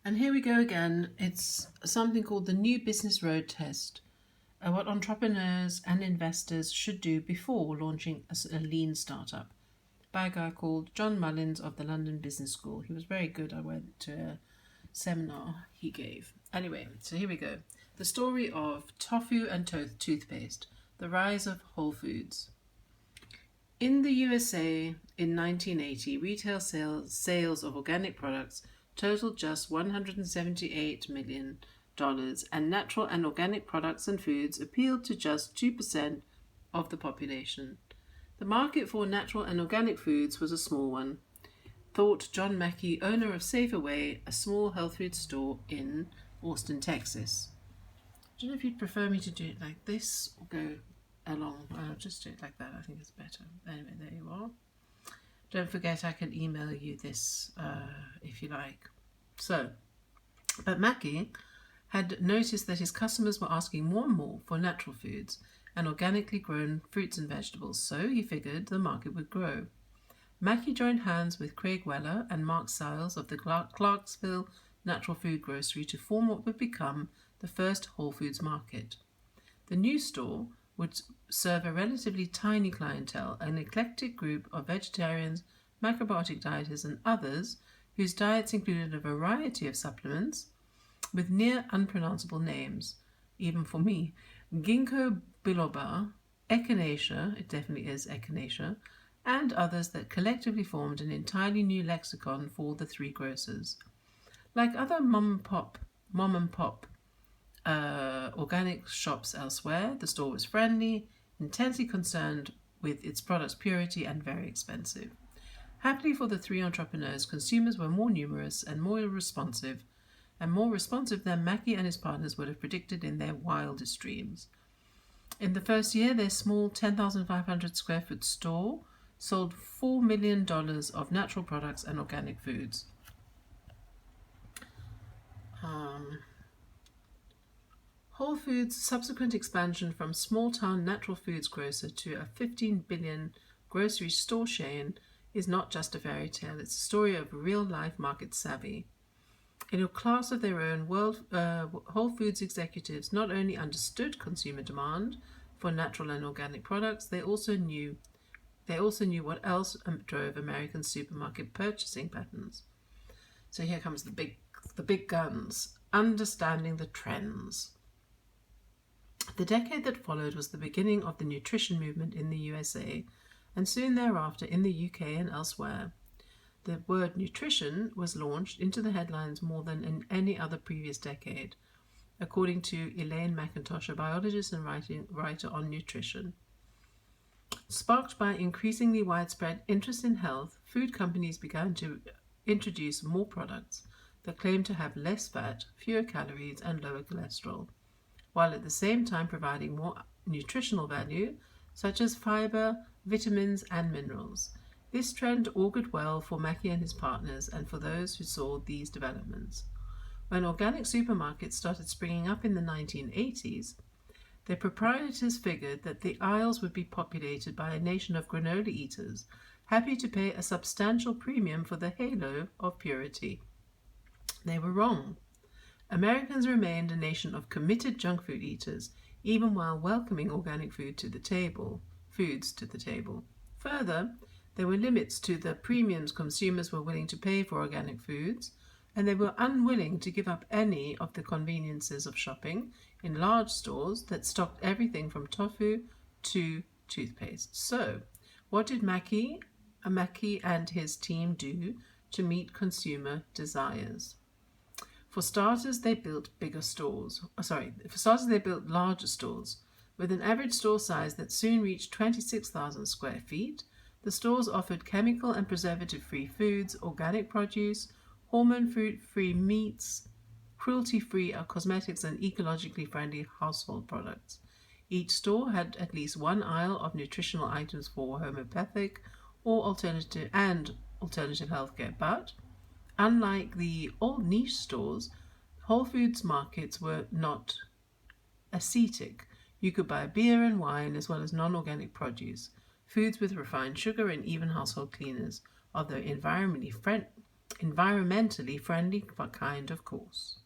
And here we go again. It's something called the New Business Road Test. What entrepreneurs and investors should do before launching a lean startup, by a guy called John Mullins of the London Business School. He was very good. I went to a seminar he gave. Anyway, so here we go. The story of tofu and toothpaste, the rise of Whole Foods. In the USA in 1980, retail sales of organic products totaled just $178 million, and natural and organic products and foods appealed to just 2% of the population. The market for natural and organic foods was a small one, thought John Mackey, owner of Safeway, a small health food store in Austin, Texas. I don't know if you'd prefer me to do it like this or go along. I'll just do it like that. I think it's better. Anyway, there you are. Don't forget I can email you this if you like. But Mackey had noticed that his customers were asking more and more for natural foods and organically grown fruits and vegetables, so he figured the market would grow. Mackey joined hands with Craig Weller and Mark Siles of the Clarksville Natural Food Grocery to form what would become the first Whole Foods market. The new store would serve a relatively tiny clientele, an eclectic group of vegetarians, macrobiotic dieters, and others whose diets included a variety of supplements with near unpronounceable names, even for me: ginkgo biloba, echinacea, it definitely is echinacea, and others that collectively formed an entirely new lexicon for the three grocers. Like other mom and pop organic shops elsewhere, the store was friendly, intensely concerned with its product's purity, and very expensive. Happily for the three entrepreneurs, consumers were more numerous and more responsive than Mackey and his partners would have predicted in their wildest dreams. In the first year, their small 10,500 square foot store sold $4 million of natural products and organic foods. Whole Foods' subsequent expansion from small-town natural foods grocer to a 15 billion grocery store chain is not just a fairy tale. It's a story of real-life market savvy. In a class of their own, Whole Foods executives not only understood consumer demand for natural and organic products, they also knew what else drove American supermarket purchasing patterns. So here comes the big guns: understanding the trends. The decade that followed was the beginning of the nutrition movement in the USA, and soon thereafter in the UK and elsewhere. The word nutrition was launched into the headlines more than in any other previous decade, according to Elaine McIntosh, a biologist and writer on nutrition. Sparked by increasingly widespread interest in health, food companies began to introduce more products that claimed to have less fat, fewer calories, and lower cholesterol, while at the same time providing more nutritional value, such as fiber, vitamins, and minerals. This trend augured well for Mackey and his partners and for those who saw these developments. When organic supermarkets started springing up in the 1980s, their proprietors figured that the aisles would be populated by a nation of granola eaters, happy to pay a substantial premium for the halo of purity. They were wrong. Americans remained a nation of committed junk food eaters, even while welcoming organic foods to the table. Further, there were limits to the premiums consumers were willing to pay for organic foods, and they were unwilling to give up any of the conveniences of shopping in large stores that stocked everything from tofu to toothpaste. So, what did Mackey and his team do to meet consumer desires? For starters, they built larger stores, with an average store size that soon reached 26,000 square feet. The stores offered chemical and preservative-free foods, organic produce, hormone-free meats, cruelty-free cosmetics, and ecologically friendly household products. Each store had at least one aisle of nutritional items for homeopathic or alternative healthcare, but unlike the old niche stores, Whole Foods markets were not ascetic. You could buy beer and wine as well as non-organic produce, foods with refined sugar, and even household cleaners, although environmentally environmentally friendly kind, of course.